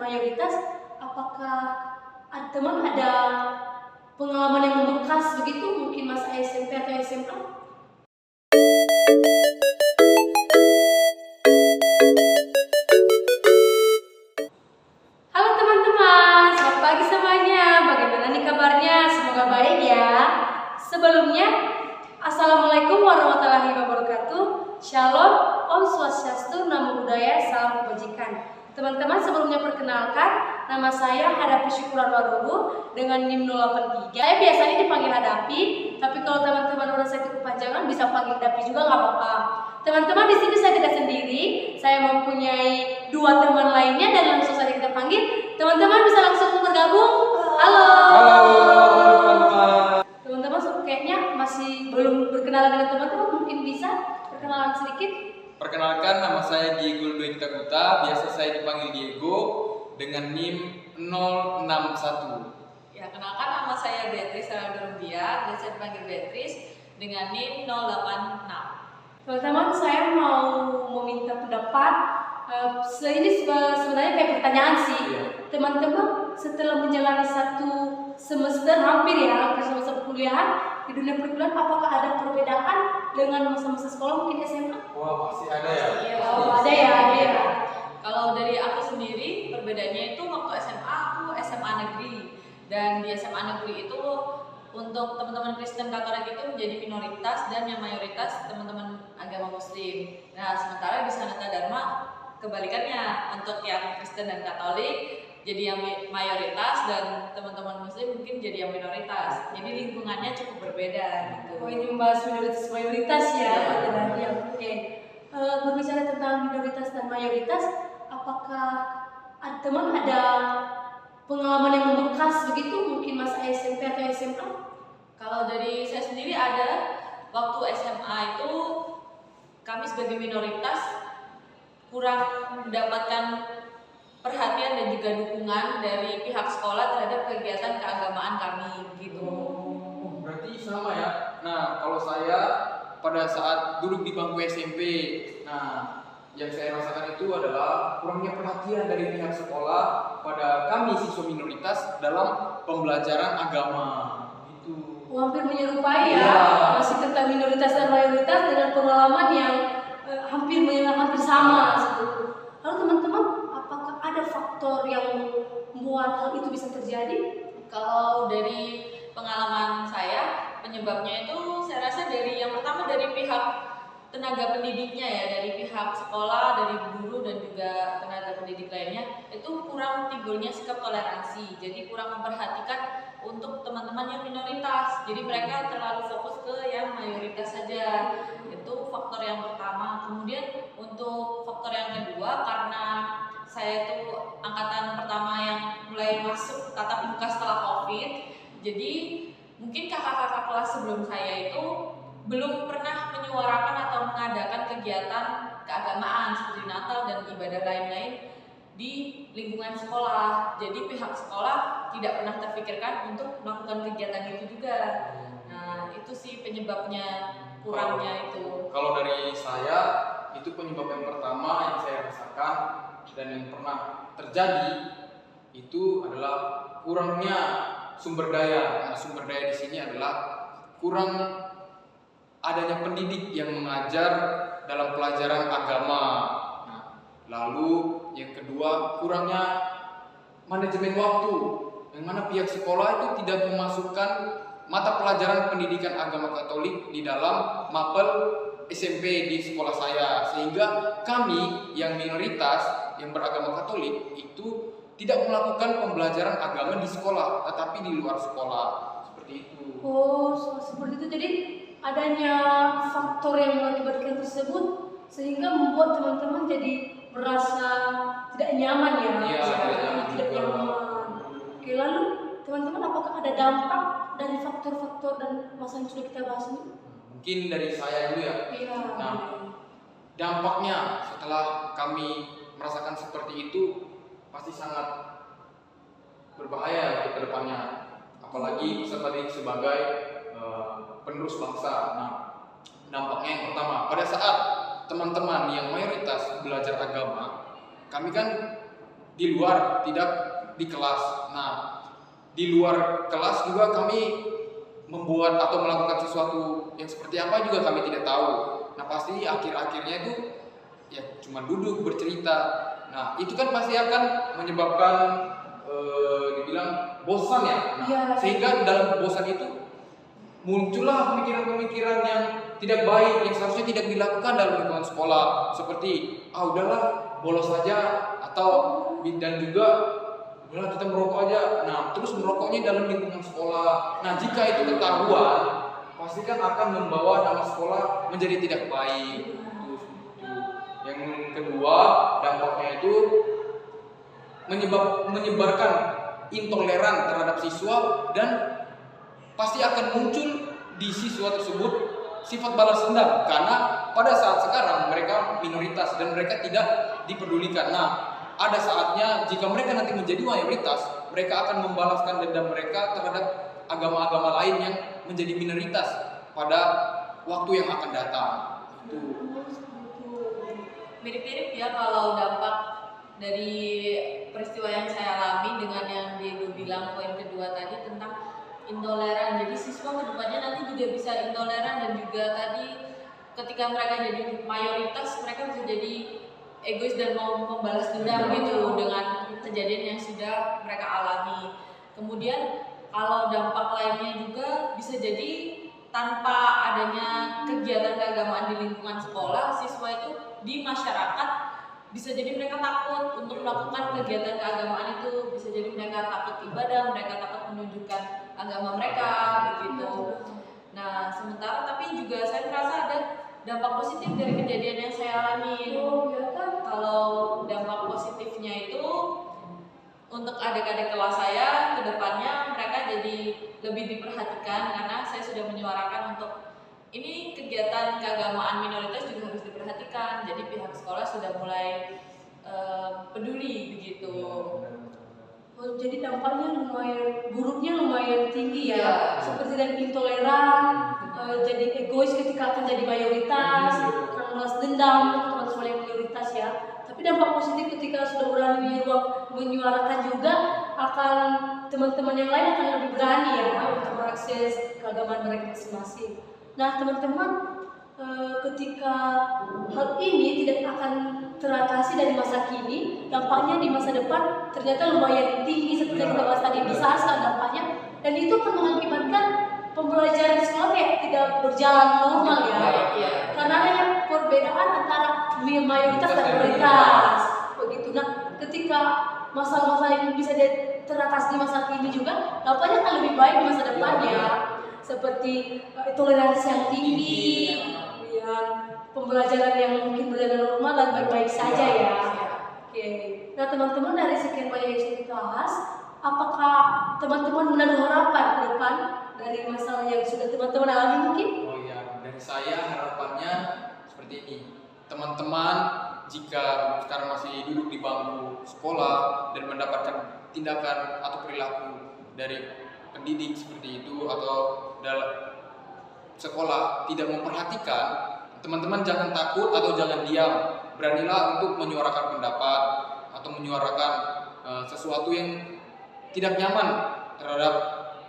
mayoritas, apakah teman ada pengalaman yang membekas begitu, mungkin masa SMP atau SMA? Halo teman-teman, selamat pagi semuanya. Bagaimana nih kabarnya? Semoga baik ya. Sebelumnya, Assalamualaikum warahmatullahi wabarakatuh. Shalom, Om Swastiastu, Namo Buddhaya, Salam Kebajikan. Teman-teman, sebelumnya perkenalkan, nama saya Hadapi Syukuran Warubu dengan NIM 083. Saya biasanya dipanggil Hadapi, tapi kalau teman-teman merasa itu kepanjangan bisa panggil Hadapi juga nggak apa-apa. Teman-teman, di sini saya tidak sendiri, saya mempunyai dua teman lainnya dan langsung saja kita panggil. Teman-teman bisa langsung bergabung. Halo. Teman-teman kayaknya masih belum berkenalan dengan teman-teman, mungkin bisa perkenalan sedikit. Perkenalkan, nama saya Diego Dwi Kitakuta, biasa saya dipanggil Diego dengan NIM 061. Ya, kenalkan nama saya Beatrice Rumbia, biasa dipanggil Beatrice dengan NIM 086. Teman-teman, saya mau meminta pendapat. Ini sebenarnya kayak pertanyaan sih. Teman-teman, setelah menjalani satu semester hampir semester kuliahan di dunia perkuliahan, apakah ada perbedaan dengan masa-masa sekolah mungkin SMA? Wah, pasti ada ya. Iya, Ada ya. Kalau dari aku sendiri, perbedaannya itu waktu SMA aku SMA negeri, dan di SMA negeri itu untuk teman-teman Kristen Katolik itu menjadi minoritas dan yang mayoritas teman-teman agama Muslim. Nah, sementara di Sanata Dharma kebalikannya, untuk yang Kristen dan Katolik jadi yang mayoritas dan teman-teman Muslim mungkin jadi yang minoritas. Jadi lingkungannya cukup berbeda gitu. Oh, ini membahas minoritas mayoritas ya. Oke. Berbicara tentang minoritas dan mayoritas, apakah teman ada pengalaman yang membekas begitu, mungkin masa SMP atau SMA? Kalau dari saya sendiri ada, waktu SMA itu kami sebagai minoritas kurang mendapatkan perhatian dan juga dukungan dari pihak sekolah terhadap kegiatan keagamaan kami gitu. Berarti sama ya. Nah, kalau saya pada saat duduk di bangku SMP, nah yang saya rasakan itu adalah kurangnya perhatian dari pihak sekolah pada kami siswa minoritas dalam pembelajaran agama. Gitu. Hampir menyerupai ya, Iya. masih tentang minoritas dan mayoritas dengan pengalaman yang hampir sama. Lalu teman-teman, apakah ada faktor yang membuat hal itu bisa terjadi? Kalau dari pengalaman saya, penyebabnya itu saya rasa dari yang pertama dari pihak tenaga pendidiknya ya, dari pihak sekolah, dari guru dan juga tenaga pendidik lainnya, itu kurang timbulnya sikap toleransi. Jadi kurang memperhatikan untuk teman-teman yang minoritas. Jadi mereka terlalu fokus ke yang mayoritas saja. Itu faktor yang pertama. Kemudian untuk faktor yang kedua, karena saya itu angkatan pertama yang mulai masuk tatap muka setelah COVID. Jadi mungkin kakak-kakak kelas sebelum saya itu belum pernah menyuarakan atau mengadakan kegiatan keagamaan seperti Natal dan ibadah lain-lain di lingkungan sekolah. Jadi pihak sekolah tidak pernah terpikirkan untuk melakukan kegiatan itu juga. Nah, itu sih penyebabnya kurangnya itu. Kalau dari saya, itu penyebab yang pertama yang saya rasakan dan yang pernah terjadi itu adalah kurangnya sumber daya. Nah, sumber daya di sini adalah kurang adanya pendidik yang mengajar dalam pelajaran agama. Nah, lalu yang kedua, kurangnya manajemen waktu, yang mana pihak sekolah itu tidak memasukkan mata pelajaran pendidikan agama Katolik di dalam mapel SMP di sekolah saya, sehingga kami yang minoritas yang beragama Katolik itu tidak melakukan pembelajaran agama di sekolah, tetapi di luar sekolah. Seperti itu. Oh, seperti itu. Jadi adanya faktor yang mengakibatkan tersebut sehingga membuat teman-teman jadi merasa tidak nyaman ya. Iya, tidak nyaman. Oke, lalu teman-teman, apakah ada dampak dari faktor-faktor dan masalah yang sudah kita bahas ini? Mungkin dari saya dulu ya. Iya. Nah, dampaknya setelah kami merasakan seperti itu pasti sangat berbahaya untuk kedepannya. Apalagi sebagai penerus bangsa. Nah, dampaknya yang pertama, pada saat teman-teman yang mayoritas belajar agama, kami kan di luar, tidak di kelas. Nah, di luar kelas juga kami membuat atau melakukan sesuatu yang seperti apa juga kami tidak tahu. Nah, pasti akhir-akhirnya itu ya cuma duduk bercerita. Nah, itu kan pasti akan menyebabkan dibilang bosan ya. Nah, Iya. sehingga dalam bosan itu muncullah pemikiran-pemikiran yang tidak baik yang seharusnya tidak dilakukan dalam lingkungan sekolah, seperti udahlah bolos saja, atau dan juga udahlah kita merokok aja. Nah, terus merokoknya dalam lingkungan sekolah. Nah, jika itu ketahuan, pasti kan akan membawa nama sekolah menjadi tidak baik. Yang kedua, dampaknya itu menyebarkan intoleran terhadap siswa, dan pasti akan muncul di siswa tersebut sifat balas dendam, karena pada saat sekarang mereka minoritas dan mereka tidak dipedulikan. Nah, ada saatnya jika mereka nanti menjadi mayoritas, mereka akan membalaskan dendam mereka terhadap agama-agama lain yang menjadi minoritas pada waktu yang akan datang. Itu Mirip-mirip ya kalau dampak dari peristiwa yang saya alami dengan yang Diego bilang poin kedua tadi tentang intoleran. Jadi siswa kedepannya nanti juga bisa intoleran, dan juga tadi ketika mereka jadi mayoritas mereka bisa jadi egois dan mau membalas dendam gitu dengan kejadian yang sudah mereka alami. Kemudian kalau dampak lainnya juga bisa jadi tanpa adanya kegiatan keagamaan di lingkungan sekolah, siswa itu di masyarakat bisa jadi mereka takut untuk melakukan kegiatan keagamaan itu. Bisa jadi mereka takut ibadah, mereka takut menunjukkan agama mereka begitu. Nah, sementara tapi juga saya merasa ada dampak positif dari kejadian yang saya alami. Kalau dampak positifnya itu untuk adik-adik kelas saya ke depannya mereka jadi lebih diperhatikan, karena saya sudah menyuarakan untuk ini kegiatan keagamaan minoritas juga harus diperhatikan. Jadi pihak sekolah sudah mulai peduli begitu. Oh, jadi dampaknya buruknya lumayan tinggi ya, Iya. seperti dari intoleran, jadi egois ketika akan jadi mayoritas, akan balas dendam teman-teman yang minoritas ya. Tapi dampak positif ketika sudah berani menyuarakan juga, akan teman-teman yang lain akan lebih berani ya untuk mengakses keagamaan mereka masing-masing. Nah, teman-teman, ketika hal ini tidak akan teratasi dari masa kini, dampaknya di masa depan ternyata lumayan tinggi seperti yang kita bahas tadi, besar sekali dampaknya, dan itu akan mengakibatkan pembelajaran di sekolah kayak tidak berjalan normal ya, karena ada perbedaan antara mayoritas dan minoritas begitu. Nah, ketika masalah-masalah yang bisa teratasi di masa kini juga, dampaknya akan lebih baik di masa depannya, seperti toleransi yang tinggi, kemudian pembelajaran yang mungkin berjalan normal dan baik-baik saja ya. Oke. Nah, teman-teman, dari sekian banyak yang sudah kita bahas, apakah teman-teman menaruh harapan ke depan dari masalah yang sudah teman-teman alami mungkin? Oh iya, dari saya harapannya seperti ini. Teman-teman jika sekarang masih duduk di bangku sekolah dan mendapatkan tindakan atau perilaku dari pendidik seperti itu, atau dalam sekolah tidak memperhatikan, teman-teman jangan takut atau jangan diam. Beranilah untuk menyuarakan pendapat atau menyuarakan sesuatu yang tidak nyaman terhadap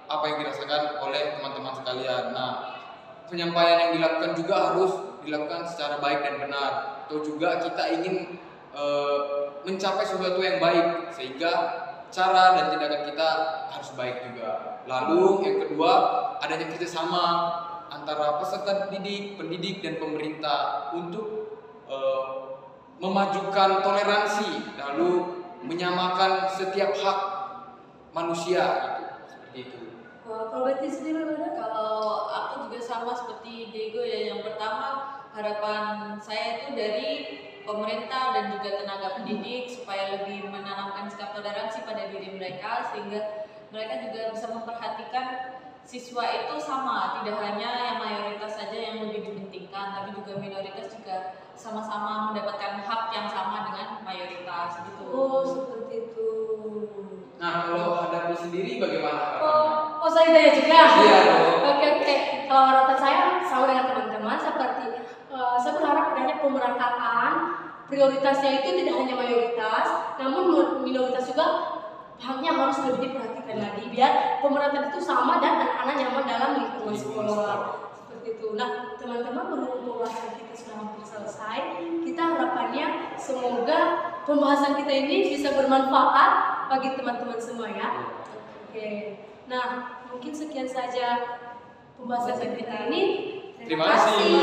apa yang dirasakan oleh teman-teman sekalian. Nah, penyampaian yang dilakukan juga harus dilakukan secara baik dan benar. Atau juga kita ingin mencapai sesuatu yang baik, sehingga cara dan tindakan kita harus baik juga. Lalu yang kedua, adanya kerjasama antara peserta didik, pendidik, dan pemerintah untuk memajukan toleransi, lalu menyamakan setiap hak manusia gitu, seperti itu. Kalau Betty sendiri bagaimana? Kalau aku juga sama seperti Diego ya. Yang pertama, harapan saya itu dari pemerintah dan juga tenaga pendidik supaya lebih menanamkan sikap toleransi pada diri mereka, sehingga mereka juga bisa memperhatikan siswa itu sama, tidak hanya yang mayoritas saja yang lebih dipentingkan, tapi juga minoritas juga sama-sama mendapatkan hak yang sama dengan mayoritas gitu. Oh, seperti itu. Nah, kalau Hadapi sendiri bagaimana harapannya? Oh, saya tanya juga. Iya. Oke. Kalau harapan saya sama dengan teman-teman, seperti saya berharap adanya pemerataan prioritasnya itu tidak hanya mayoritas, namun minoritas juga haknya harus lebih diperhatikan lagi biar pemerataan itu sama dan anak-anak nyaman dalam lingkungan sekolah. Seperti itu. Nah, teman-teman, berhubung pembahasan kita sudah hampir selesai, kita harapannya semoga pembahasan kita ini bisa bermanfaat bagi teman-teman semua ya. Oke. Nah, mungkin sekian saja pembahasan kita ini. Terima kasih.